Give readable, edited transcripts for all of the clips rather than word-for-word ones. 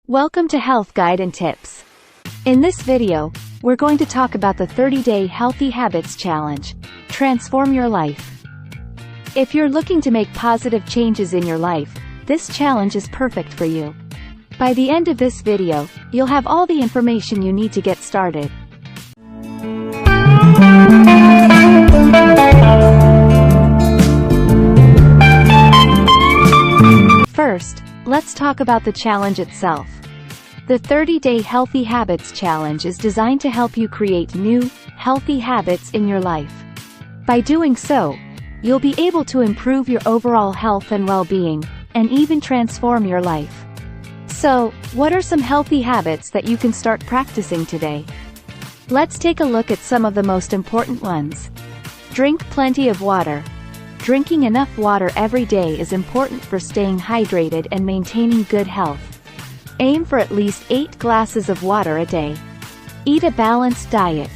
Welcome to Health Guide and Tips. In this video, we're going to talk about the 30-day Healthy Habits Challenge. Transform your life. If you're looking to make positive changes in your life, this challenge is perfect for you. By the end of this video, you'll have all the information you need to get started. First, let's talk about the challenge itself. The 30-day Healthy Habits Challenge is designed to help you create new, healthy habits in your life. By doing so, you'll be able to improve your overall health and well-being, and even transform your life. So, what are some healthy habits that you can start practicing today? Let's take a look at some of the most important ones. Drink plenty of water. Drinking enough water every day is important for staying hydrated and maintaining good health. Aim for at least 8 glasses of water a day. Eat a balanced diet.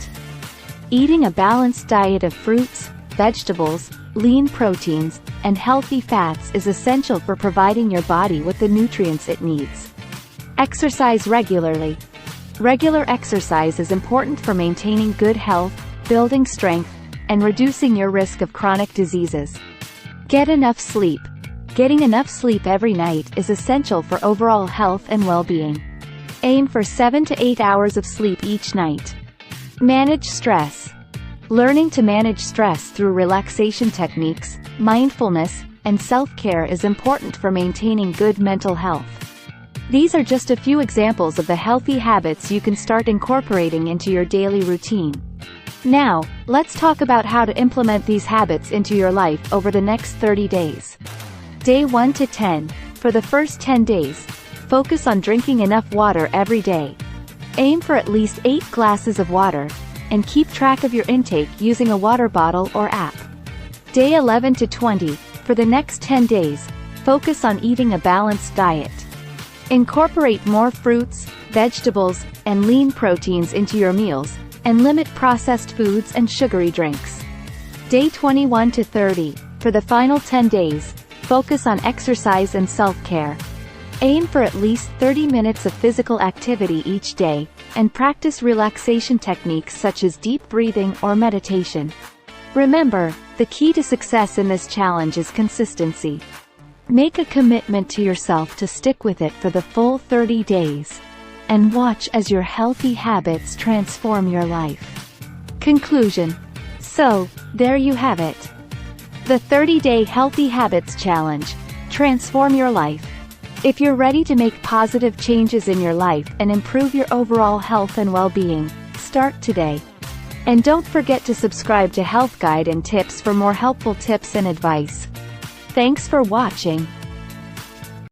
Eating a balanced diet of fruits, vegetables, lean proteins, and healthy fats is essential for providing your body with the nutrients it needs. Exercise regularly. Regular exercise is important for maintaining good health, building strength, and reducing your risk of chronic diseases. Get enough sleep. Getting enough sleep every night is essential for overall health and well-being. Aim for 7 to 8 hours of sleep each night. Manage stress. Learning to manage stress through relaxation techniques, mindfulness, and self-care is important for maintaining good mental health. These are just a few examples of the healthy habits you can start incorporating into your daily routine. Now, let's talk about how to implement these habits into your life over the next 30 days. Day 1 to 10. For the first 10 days, focus on drinking enough water every day. Aim for at least 8 glasses of water, and keep track of your intake using a water bottle or app. Day 11 to 20. For the next 10 days, focus on eating a balanced diet. Incorporate more fruits, vegetables, and lean proteins into your meals, and limit processed foods and sugary drinks. Day 21 to 30. For the final 10 days, focus on exercise and self-care. Aim for at least 30 minutes of physical activity each day, and practice relaxation techniques such as deep breathing or meditation. Remember, the key to success in this challenge is consistency. Make a commitment to yourself to stick with it for the full 30 days, and watch as your healthy habits transform your life. Conclusion. So, there you have it. The 30-day Healthy Habits Challenge. Transform your life. If you're ready to make positive changes in your life and improve your overall health and well-being, start today. And don't forget to subscribe to Health Guide and Tips for more helpful tips and advice. Thanks for watching.